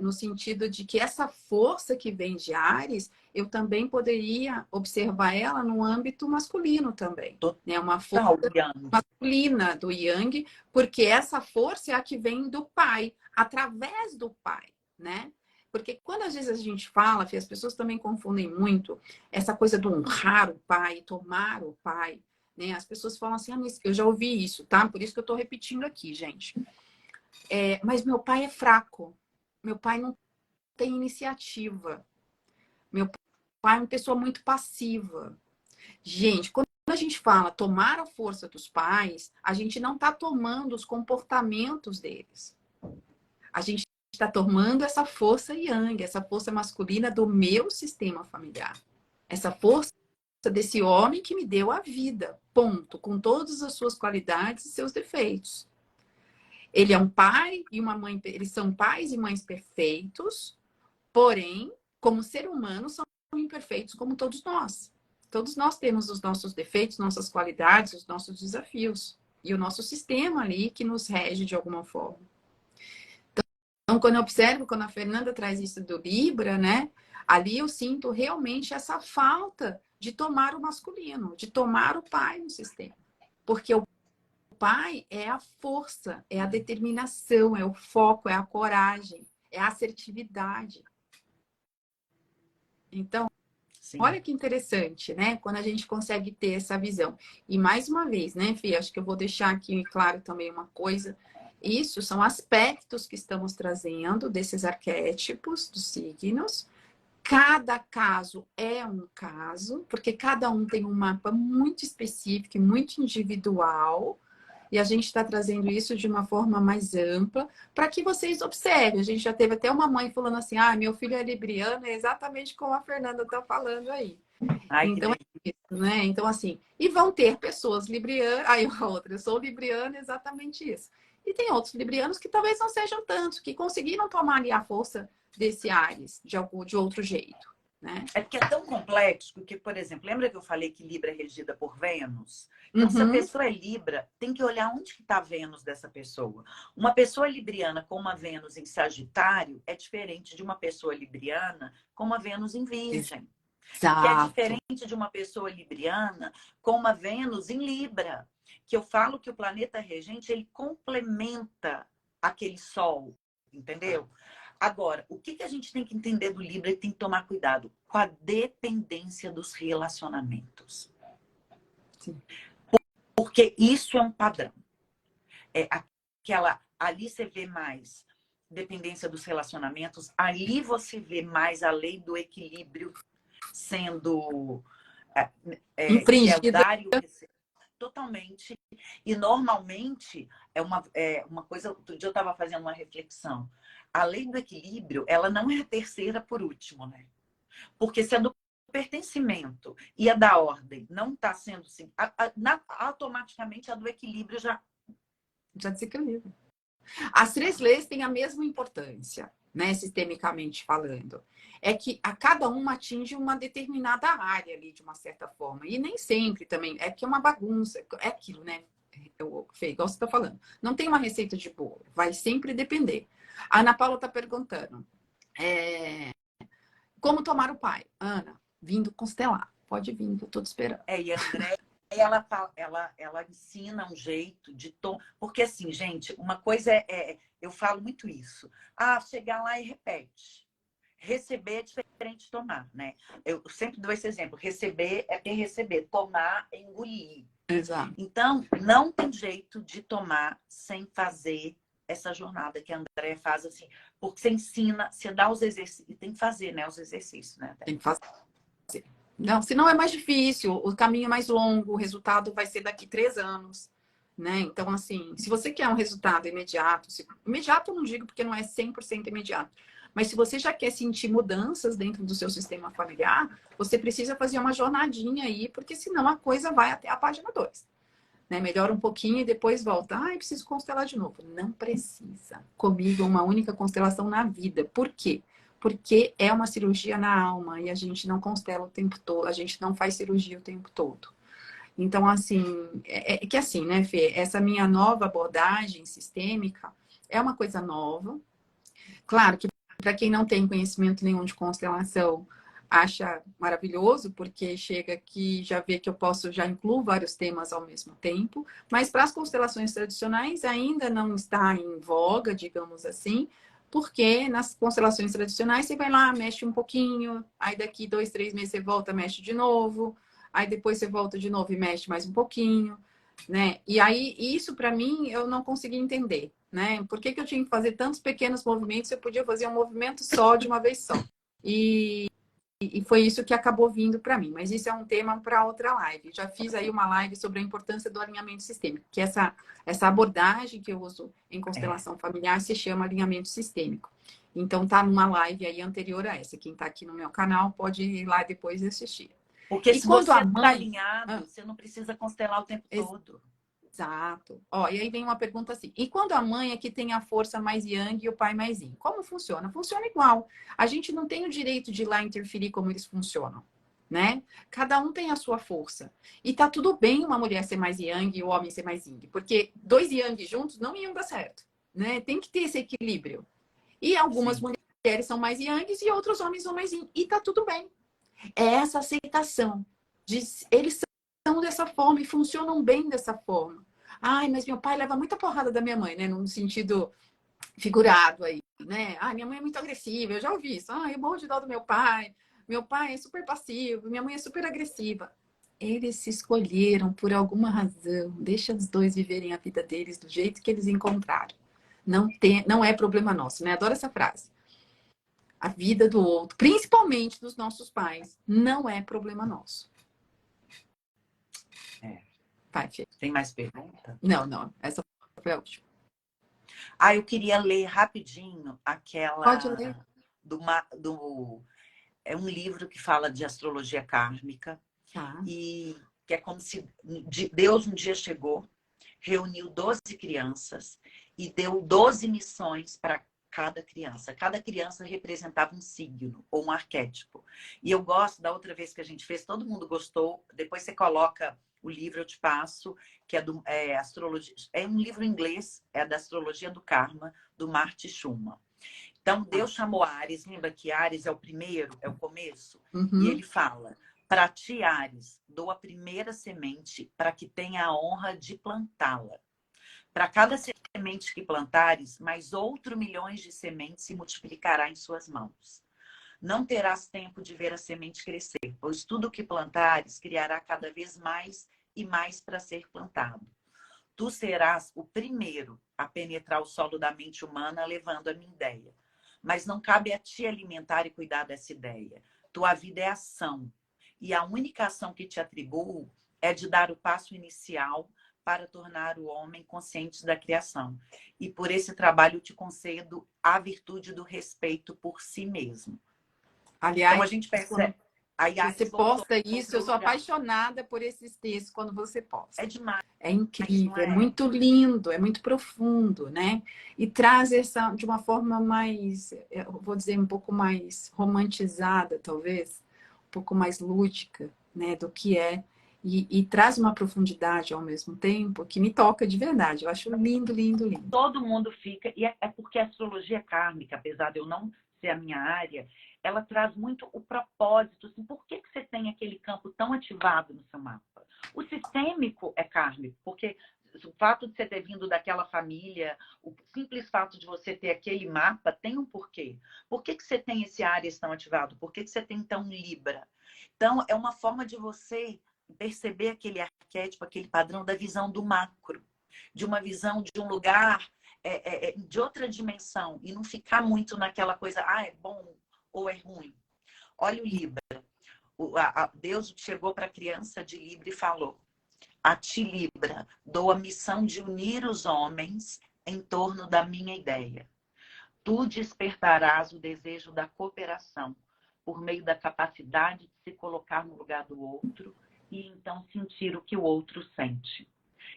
No sentido de que essa força que vem de Áries, eu também poderia observar ela no âmbito masculino também. Né? Uma força masculina do Yang, porque essa força é a que vem do pai, através do pai, né? Porque quando às vezes a gente fala, as pessoas também confundem muito essa coisa do honrar o pai, tomar o pai, né? As pessoas falam assim, eu já ouvi isso, tá? Por isso que eu tô repetindo aqui, gente. Mas meu pai é fraco. Meu pai não tem iniciativa. Meu pai é uma pessoa muito passiva. Gente, quando a gente fala tomar a força dos pais, a gente não está tomando os comportamentos deles. A gente está tomando essa força yang, essa força masculina do meu sistema familiar. Essa força desse homem que me deu a vida, ponto, com todas as suas qualidades e seus defeitos. Ele é um pai e uma mãe, eles são pais e mães perfeitos, porém, como ser humano, são imperfeitos como todos nós. Todos nós temos os nossos defeitos, nossas qualidades, os nossos desafios. E o nosso sistema ali que nos rege de alguma forma. Então, quando eu observo, quando a Fernanda traz isso do Libra, né? Ali eu sinto realmente essa falta de tomar o masculino, de tomar o pai no sistema. Porque o pai é a força, é a determinação, é o foco, é a coragem, é a assertividade. Então, sim, olha que interessante, né? Quando a gente consegue ter essa visão. E mais uma vez, né, Fih? Acho que eu vou deixar aqui claro também uma coisa. Isso são aspectos que estamos trazendo desses arquétipos dos signos. Cada caso é um caso, porque cada um tem um mapa muito específico, muito individual. E a gente está trazendo isso de uma forma mais ampla para que vocês observem. A gente já teve até uma mãe falando assim: meu filho é libriano, é exatamente como a Fernanda está falando aí. Ai, então é isso, né? Então, assim, e vão ter pessoas librianas. Aí a outra, eu sou libriana, exatamente isso. E tem outros librianos que talvez não sejam tantos, que conseguiram tomar ali a força desse Áries de outro jeito. Né? É porque é tão complexo que, por exemplo, lembra que eu falei que Libra é regida por Vênus? Então, se a pessoa é Libra, tem que olhar onde que está a Vênus dessa pessoa. Uma pessoa libriana com uma Vênus em Sagitário é diferente de uma pessoa libriana com uma Vênus em Virgem. Exato. Que é diferente de uma pessoa libriana com uma Vênus em Libra. Que eu falo que o planeta regente, ele complementa aquele Sol, entendeu? Agora, o que a gente tem que entender do Libra e tem que tomar cuidado? Com a dependência dos relacionamentos. Sim. Porque isso é um padrão. Ali você vê mais dependência dos relacionamentos, ali você vê mais a lei do equilíbrio sendo infringida. Que é o dar e o receber. Totalmente. E normalmente é uma coisa. Outro dia eu estava fazendo uma reflexão. A lei do equilíbrio, ela não é a terceira por último, né? Porque se a do pertencimento e a da ordem não está sendo assim, automaticamente a do equilíbrio já desequilibra. As três leis têm a mesma importância, né, sistemicamente falando. É que a cada uma atinge uma determinada área ali, de uma certa forma. E nem sempre também. É que é uma bagunça. É aquilo, né? Fê, igual você está falando. Não tem uma receita de bolo. Vai sempre depender. A Ana Paula está perguntando. Como tomar o pai? Ana, vindo constelar. Pode vir, que eu estou te esperando. E André ela ensina um jeito de tom. Porque, assim, gente, uma coisa eu falo muito isso. Ah, chegar lá e repete. Receber é diferente de tomar, né? Eu sempre dou esse exemplo. Receber é ter receber, tomar é engolir. Exato. Então, não tem jeito de tomar sem fazer essa jornada que a Andrea faz, assim, porque você ensina, você dá os exercícios, e tem que fazer, né, os exercícios, né? Tem que fazer. Não, senão é mais difícil, o caminho é mais longo, o resultado vai ser daqui 3 anos, né? Então, assim, se você quer um resultado imediato, imediato eu não digo porque não é 100% imediato, mas se você já quer sentir mudanças dentro do seu sistema familiar, você precisa fazer uma jornadinha aí, porque senão a coisa vai até a página 2, né? Melhora um pouquinho e depois volta. Ah, eu preciso constelar de novo. Não precisa. Comigo, uma única constelação na vida. Por quê? Porque é uma cirurgia na alma e a gente não constela o tempo todo, a gente não faz cirurgia o tempo todo. Então, assim, é que assim, né, Fê? Essa minha nova abordagem sistêmica é uma coisa nova. Claro que para quem não tem conhecimento nenhum de constelação, acha maravilhoso, porque chega aqui já vê que eu posso, já incluo vários temas ao mesmo tempo, mas para as constelações tradicionais ainda não está em voga, digamos assim, porque nas constelações tradicionais você vai lá, mexe um pouquinho, aí daqui 2, 3 meses você volta, mexe de novo, aí depois você volta de novo e mexe mais um pouquinho, né? E aí, isso para mim, eu não consegui entender, né? Por que eu tinha que fazer tantos pequenos movimentos? Eu podia fazer um movimento só de uma vez só. E foi isso que acabou vindo para mim. Mas isso é um tema para outra live. Já fiz aí uma live sobre a importância do alinhamento sistêmico, que essa abordagem que eu uso em É. constelação familiar se chama alinhamento sistêmico. Então tá numa live aí anterior a essa. Quem está aqui no meu canal pode ir lá depois e assistir. Porque E se quando você a está mãe... alinhado, você não precisa constelar o tempo todo. Exato. Ó, e aí vem uma pergunta assim: e quando a mãe é que tem a força mais yang e o pai mais yin? Como funciona? Funciona igual. A gente não tem o direito de ir lá interferir como eles funcionam, né? Cada um tem a sua força. E tá tudo bem uma mulher ser mais yang e o homem ser mais yin, porque dois yang juntos não iam dar certo, né? Tem que ter esse equilíbrio. E algumas Sim, mulheres são mais yangs e outros homens são mais yin. E tá tudo bem. É essa aceitação de eles são dessa forma e funcionam bem dessa forma. Ai, mas meu pai leva muita porrada da minha mãe, né? Num sentido figurado aí, né? Ai, minha mãe é muito agressiva, eu já ouvi isso. Ai, eu morro de dó do meu pai. Meu pai é super passivo, minha mãe é super agressiva. Eles se escolheram por alguma razão. Deixa os dois viverem a vida deles do jeito que eles encontraram. Não é problema nosso, né? Adoro essa frase. A vida do outro, principalmente dos nossos pais, não é problema nosso. é. Vai, Fê. Tem mais pergunta? Não, não. Essa foi a última. Ah, eu queria ler rapidinho Pode ler. aquela é um livro que fala de astrologia kármica Tá. e que é como se Deus um dia chegou, reuniu 12 crianças e deu 12 missões para cada criança. Cada criança representava um signo ou um arquétipo. E eu gosto, da outra vez que a gente fez, todo mundo gostou. Depois você coloca o livro, eu te passo, que é astrologia. É um livro em inglês, é da Astrologia do Karma, do Marty Schumann. Então, Tá. Deus chamou Áries, lembra que Áries é o primeiro, é o começo? E Uhum. ele fala: para ti, Áries, dou a primeira semente para que tenha a honra de plantá-la. Para cada semente que plantares, mais outro milhões de sementes se multiplicará em suas mãos. Não terás tempo de ver a semente crescer, pois tudo o que plantares criará cada vez mais e mais para ser plantado. Tu serás o primeiro a penetrar o solo da mente humana, levando a minha ideia. Mas não cabe a ti alimentar e cuidar dessa ideia. Tua vida é ação. E a única ação que te atribuo é de dar o passo inicial para tornar o homem consciente da criação. E por esse trabalho te concedo a virtude do respeito por si mesmo. Então Aliás, a gente quando percebe. A você Yaris voltou posta para isso, eu o sou lugar. apaixonada por esses textos quando você É posta. demais, É não incrível, é é? muito lindo, é muito profundo, né? E traz essa de uma forma mais, eu vou dizer, um pouco mais romantizada, talvez, um pouco mais lúdica, né, do que é. E traz uma profundidade ao mesmo tempo que me toca de verdade. Eu acho lindo, lindo, lindo. Todo mundo fica, e é porque a astrologia kármica, apesar de eu não ser a minha área, ela traz muito o propósito, assim, por que você tem aquele campo tão ativado no seu mapa? O sistêmico é kármico, porque o fato de você ter vindo daquela família, o simples fato de você ter aquele mapa tem um porquê. Por que você tem esse Áries tão ativado? Por que você tem então um Libra? Então, é uma forma de você perceber aquele arquétipo, aquele padrão da visão do macro, de uma visão de um lugar de outra dimensão, e não ficar muito naquela coisa, é bom ou é ruim. Olha o Libra. Deus chegou para a criança de Libra e falou: a ti, Libra, dou a missão de unir os homens em torno da minha ideia. Tu despertarás o desejo da cooperação por meio da capacidade de se colocar no lugar do outro e então sentir o que o outro sente.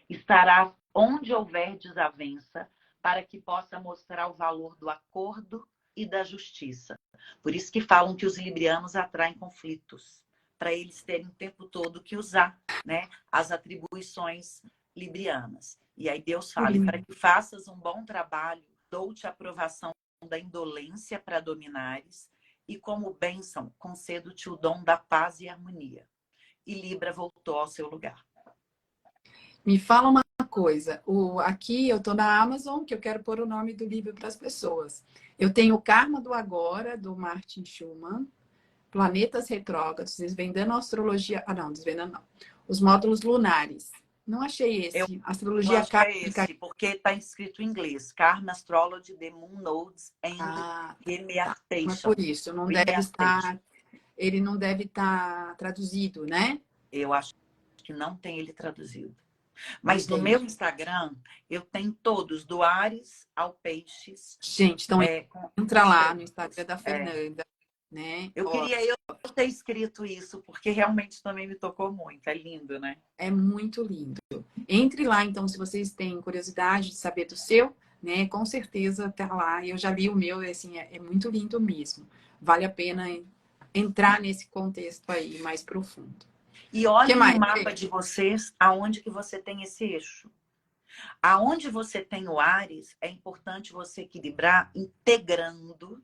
Estarás onde houver desavença para que possa mostrar o valor do acordo e da justiça. Por isso que falam que os librianos atraem conflitos, para eles terem o tempo todo que usar, né, as atribuições librianas. E aí Deus fala: para que faças um bom trabalho, dou-te a aprovação da indolência para dominares, e como bênção, concedo-te o dom da paz e harmonia. E Libra voltou ao seu lugar. Me fala uma coisa. Aqui eu estou na Amazon, que eu quero pôr o nome do livro para as pessoas. Eu tenho o Karma do Agora, do Martin Schulman, Planetas Retrógrados, Desvendando a Astrologia. Não, Desvendando não. Os Módulos Lunares. Não achei esse. Astrologia Kármica. Esse, porque está escrito em inglês. Karma Astrology, The Moon Nodes and Remeartation. Mas por isso, não deve estar, ele não deve estar traduzido, né? Eu acho que não tem ele traduzido. Mas no meu Instagram, eu tenho todos, do Áries ao Peixes. Gente, então entra lá no Instagram da Fernanda. Né? Eu queria eu ter escrito isso, porque realmente também me tocou muito. É lindo, né? É muito lindo. Entre lá, então, se vocês têm curiosidade de saber do seu, né? Com certeza tá lá. Eu já li o meu, assim, é muito lindo mesmo. Vale a pena entrar nesse contexto aí mais profundo. E olha no mapa de vocês, aonde que você tem esse eixo. Aonde você tem o Áries, é importante você equilibrar, integrando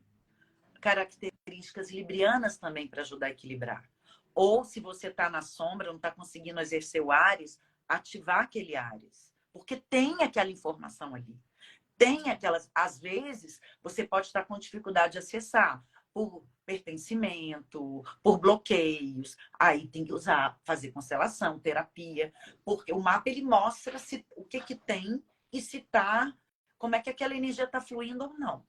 características librianas também para ajudar a equilibrar. Ou se você está na sombra, não está conseguindo exercer o Áries, ativar aquele Áries. Porque tem aquela informação ali. Tem aquelas... Às vezes, você pode estar com dificuldade de acessar por pertencimento, por bloqueios. Aí tem que fazer constelação, terapia. Porque o mapa, ele mostra o que tem e se tá... Como é que aquela energia está fluindo ou não.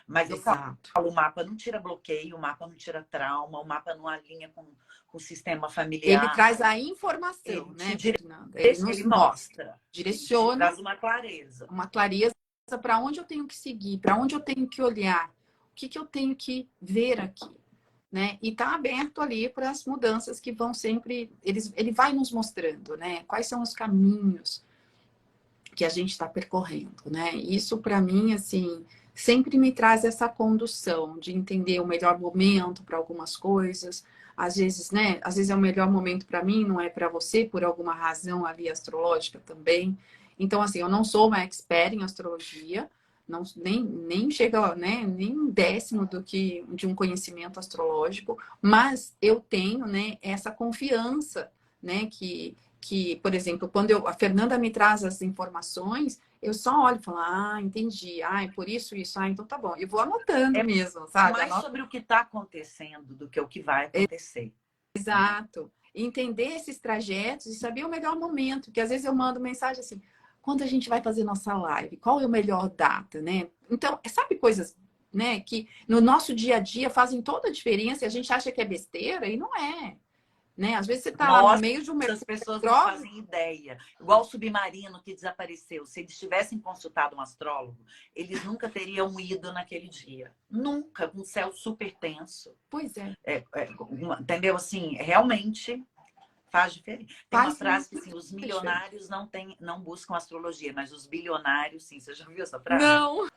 Mas eu falo, o mapa não tira bloqueio, o mapa não tira trauma, o mapa não alinha com o sistema familiar. Ele traz a informação, né, Fernanda? Ele mostra, direciona, ele traz uma clareza. Uma clareza para onde eu tenho que seguir, para onde eu tenho que olhar, o que eu tenho que ver aqui, né? E tá aberto ali para as mudanças que vão sempre... Ele vai nos mostrando, né? Quais são os caminhos que a gente está percorrendo, né? Isso, para mim, assim... sempre me traz essa condução de entender o melhor momento para algumas coisas. Às vezes, né? Às vezes é o melhor momento para mim, não é para você, por alguma razão ali astrológica também. Então, assim, eu não sou uma expert em astrologia, não, nem chega, né? Nem um décimo de um conhecimento astrológico, mas eu tenho, né? Essa confiança, né? Que por exemplo, quando a Fernanda me traz as informações, eu só olho e falo, entendi. É por isso. Então tá bom. Eu vou anotando mesmo, sabe? Mais sobre o que está acontecendo do que o que vai acontecer. Exato. Entender esses trajetos e saber o melhor momento. Porque às vezes eu mando mensagem assim, quando a gente vai fazer nossa live? Qual é a melhor data, né? Então, sabe coisas, né? Que no nosso dia a dia fazem toda a diferença e a gente acha que é besteira e não é. Né? Às vezes você está lá no meio de uma... As pessoas não fazem ideia. Igual o submarino que desapareceu. Se eles tivessem consultado um astrólogo, eles nunca teriam ido naquele dia. Nunca, com um céu super tenso. Pois é. Entendeu? Assim, realmente faz diferença. Tem uma frase que assim, os milionários não buscam astrologia, mas os bilionários, sim. Você já viu essa frase? Não!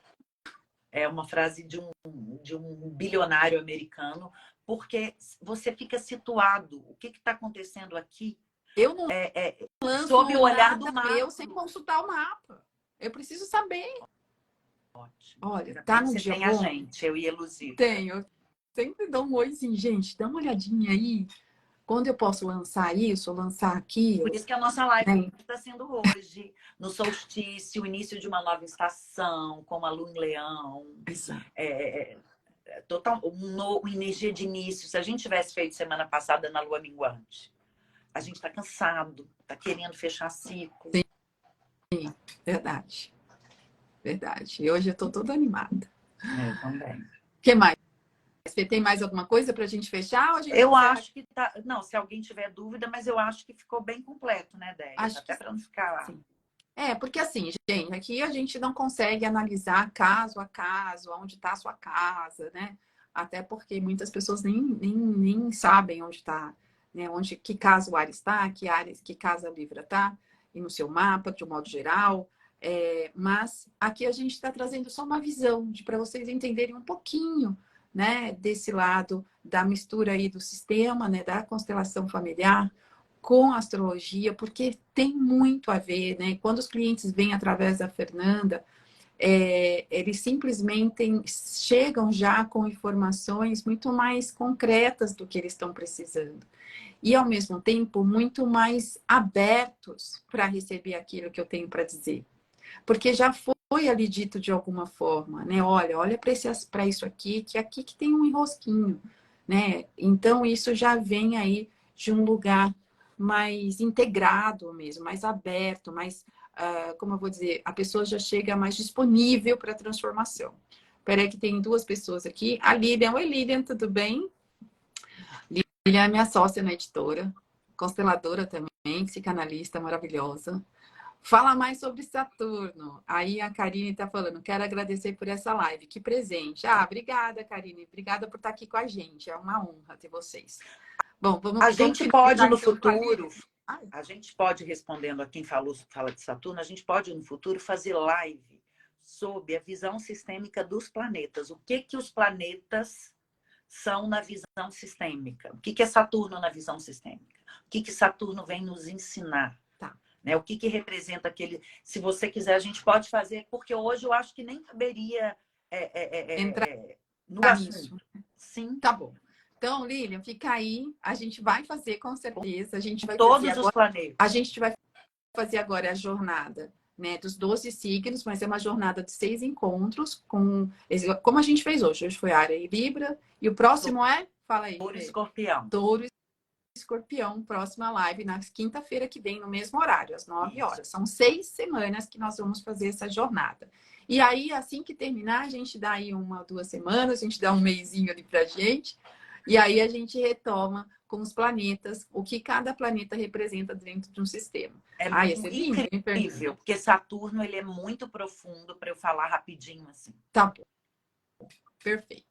É uma frase de um bilionário americano, porque você fica situado. O que está acontecendo aqui? Eu não sob o olhar do mapa. Eu sem consultar o mapa. Eu preciso saber. Ótimo. Olha, tá no dia bom. A gente, eu e Eluzita. Tenho. Sempre dou um oizinho, gente. Dá uma olhadinha aí. quando eu posso lançar isso, ou lançar aquilo, Por isso que a nossa live né? está sendo hoje, no solstício, o início de uma nova estação, com a lua em leão. Exato. Total, uma energia de início. Se a gente tivesse feito semana passada na lua minguante, a gente está cansado, está querendo fechar ciclo. Sim, verdade. Verdade. E hoje eu estou toda animada. Eu também. O que mais? Você tem mais alguma coisa para a gente fechar ou a gente Eu encerra? acho que tá. Não, se alguém tiver dúvida, mas eu acho que ficou bem completo, né, Déia? Acho que Até para não ficar lá. sim. Porque assim, gente, aqui a gente não consegue analisar caso a caso, onde está a sua casa, né? Até porque muitas pessoas nem sabem onde está, né? Onde, que casa o Ares está, que casa a Libra está, e no seu mapa, de um modo geral. Mas aqui a gente está trazendo só uma visão para vocês entenderem um pouquinho, né, desse lado da mistura aí do sistema, né, da constelação familiar com a astrologia, porque tem muito a ver, né? Quando os clientes vêm através da Fernanda, eles simplesmente chegam já com informações muito mais concretas do que eles estão precisando. E, ao mesmo tempo, muito mais abertos para receber aquilo que eu tenho para dizer. Porque já foi ali dito de alguma forma, né? Olha para isso aqui que tem um enrosquinho, né? Então, isso já vem aí de um lugar mais integrado mesmo, mais aberto, mais, como eu vou dizer, a pessoa já chega mais disponível para a transformação. Peraí que tem duas pessoas aqui. A Lilian. Oi, Lilian, tudo bem? Lilian é minha sócia na editora, consteladora também, psicanalista maravilhosa. Fala mais sobre Saturno. Aí a Karine está falando, quero agradecer por essa live. Que presente. Obrigada, Karine. Obrigada por estar aqui com a gente. É uma honra ter vocês. Bom, A vamos gente pode finalizar no então com a futuro, Lilian. Ai, a gente pode, respondendo a quem fala de Saturno, a gente pode no futuro fazer live sobre a visão sistêmica dos planetas. O que os planetas são na visão sistêmica? O que é Saturno na visão sistêmica? O que Saturno vem nos ensinar? tá. Né? O que representa aquele... Se você quiser, a gente pode fazer, porque hoje eu acho que nem caberia Entrar no nisso. assunto. Sim. Tá bom. Então, Lilian, fica aí. A gente vai fazer com certeza. A gente vai fazer Todos os agora. A planetas. gente vai fazer agora a jornada, né, dos 12 signos, mas é uma jornada de 6 encontros, como a gente fez hoje. Hoje foi Ária e Libra, e o próximo fala aí, Touro e Fê. Escorpião. Touro e Escorpião, próxima live, na quinta-feira que vem, no mesmo horário, às 9 Isso. horas. São 6 semanas que nós vamos fazer essa jornada. E aí, assim que terminar, a gente dá aí 1 ou 2 semanas, a gente dá um mesinho ali pra gente, e aí a gente retoma com os planetas, o que cada planeta representa dentro de um sistema. Ia ser lindo, hein, Fernanda? Incrível, porque Saturno ele é muito profundo para eu falar rapidinho assim. Tá bom. Perfeito.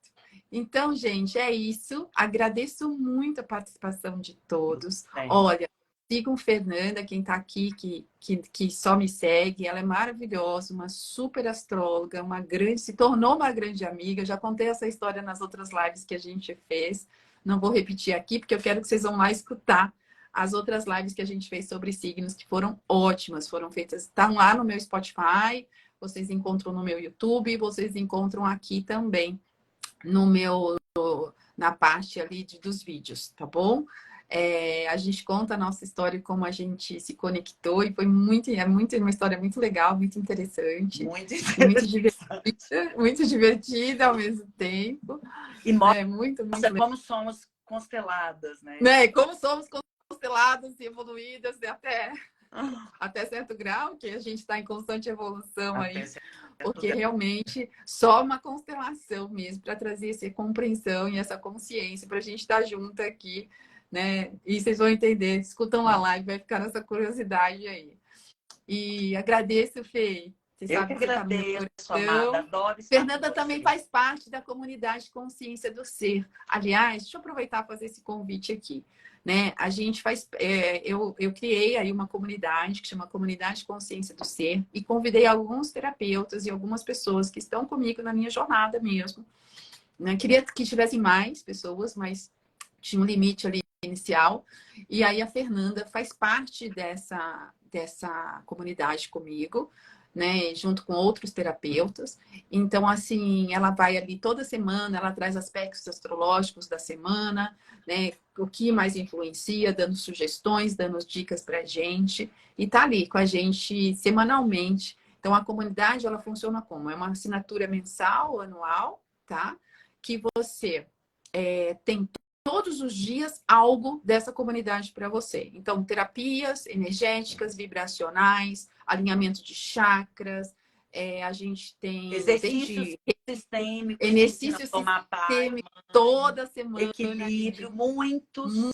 Então, gente, é isso. Agradeço muito a participação de todos. Olha, sigam Fernanda, quem está aqui, que só me segue. Ela é maravilhosa, uma super astróloga, se tornou uma grande amiga. Já contei essa história nas outras lives que a gente fez. Não vou repetir aqui, porque eu quero que vocês vão lá escutar as outras lives que a gente fez sobre signos, que foram ótimas, foram feitas, estão lá no meu Spotify, vocês encontram no meu YouTube, vocês encontram aqui também na parte ali dos vídeos, tá bom? A gente conta a nossa história, como a gente se conectou, e foi uma história muito legal, muito interessante. Muito divertida ao mesmo tempo. E mostra muito como somos consteladas, né? Como somos consteladas e evoluídas até certo grau, que a gente está em constante evolução aí. Porque realmente só uma constelação mesmo para trazer essa compreensão e essa consciência para a gente estar junto aqui, né? E vocês vão entender, escutam a live, vai ficar nessa curiosidade aí. E agradeço, Fê. Você sabe que você está no meu coração. Amada, adoro estar Fernanda também faz parte da comunidade Consciência do Ser. Aliás, deixa eu aproveitar e fazer esse convite aqui. Né? A gente faz, eu criei aí uma comunidade que chama Comunidade Consciência do Ser e convidei alguns terapeutas e algumas pessoas que estão comigo na minha jornada mesmo. Né? Queria que tivessem mais pessoas, mas tinha um limite ali inicial. E aí a Fernanda faz parte dessa comunidade comigo. né, junto com outros terapeutas. Então, assim, ela vai ali toda semana, ela traz aspectos astrológicos da semana, né, o que mais influencia, dando sugestões, dando dicas pra gente, e tá ali com a gente semanalmente. Então, a comunidade, ela funciona como? É uma assinatura mensal, anual, tá? Que você tem todos os dias algo dessa comunidade para você. Então, terapias energéticas, vibracionais, alinhamento de chakras, a gente tem Exercícios desde sistêmicos que ensinam exercício a tomar pai, sistêmico mãe, toda semana, equilíbrio, muitos.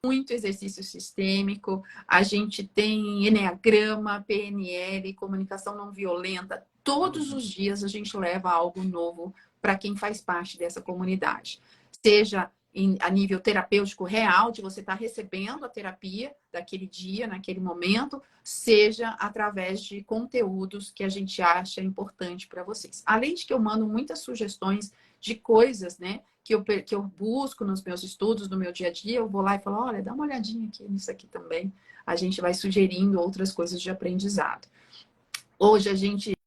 muito exercício sistêmico, a gente tem enneagrama, PNL, comunicação não violenta. Todos os dias a gente leva algo novo para quem faz parte dessa comunidade. Seja a nível terapêutico real, de você estar recebendo a terapia daquele dia, naquele momento, seja através de conteúdos que a gente acha importante para vocês. Além de que eu mando muitas sugestões de coisas, né, que eu busco nos meus estudos, no meu dia a dia, eu vou lá e falo, olha, dá uma olhadinha aqui nisso aqui também. A gente vai sugerindo outras coisas de aprendizado. Hoje a gente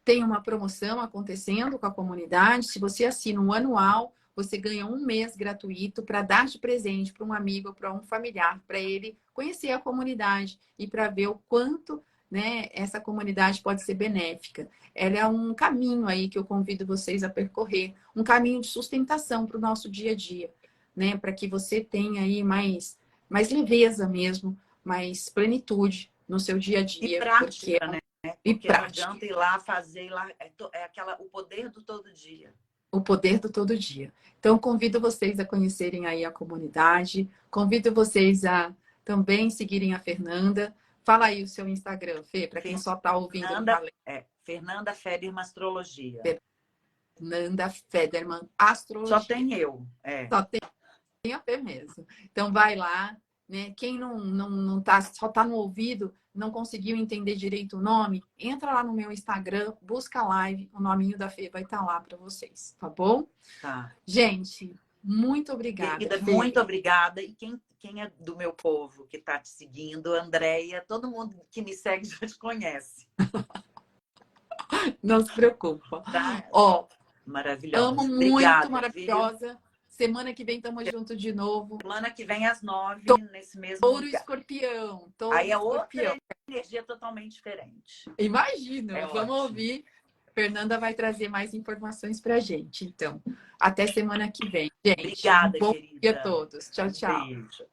tem uma promoção acontecendo com a comunidade. Se você assina um anual, você ganha um mês gratuito para dar de presente para um amigo, para um familiar, para ele conhecer a comunidade e para ver o quanto, né, essa comunidade pode ser benéfica. Ela é um caminho aí que eu convido vocês a percorrer, um caminho de sustentação para o nosso dia a dia, né, para que você tenha aí mais leveza mesmo, mais plenitude no seu dia a E dia, porque prática, né? e Porque não prática. adianta ir lá fazer, ir lá, o poder do todo dia. O poder do todo dia. Então, convido vocês a conhecerem aí a comunidade, convido vocês a também seguirem a Fernanda. Fala aí o seu Instagram, Fê, para quem só está ouvindo, não está Fernanda, lendo. Fernanda Federman Astrologia. Fernanda Federman, Só Astrologia. tem eu. Só tem a Fê mesmo. Então, vai lá, né? Quem não tá, só está no ouvido, não conseguiu entender direito o nome, entra lá no meu Instagram, busca a live, o nominho da Fê vai estar lá para vocês, tá bom? Tá. Gente, muito obrigada, Querida, Fê. muito obrigada. E quem é do meu povo que está te seguindo, Andréia, todo mundo que me segue já te conhece. Não se preocupa. Tá? Ó, amo Maravilhosa. muito, Obrigada, viu? maravilhosa. Semana que vem estamos juntos de novo. Semana que vem às 9, nesse mesmo Touro lugar. Escorpião. Touro Aí é Escorpião. outra energia totalmente diferente. Imagino. É Vamos ótimo. ouvir. Fernanda vai trazer mais informações pra gente. Então, até semana que vem. Gente, Obrigada, bom dia a querida. todos. Tchau, tchau. Beijo.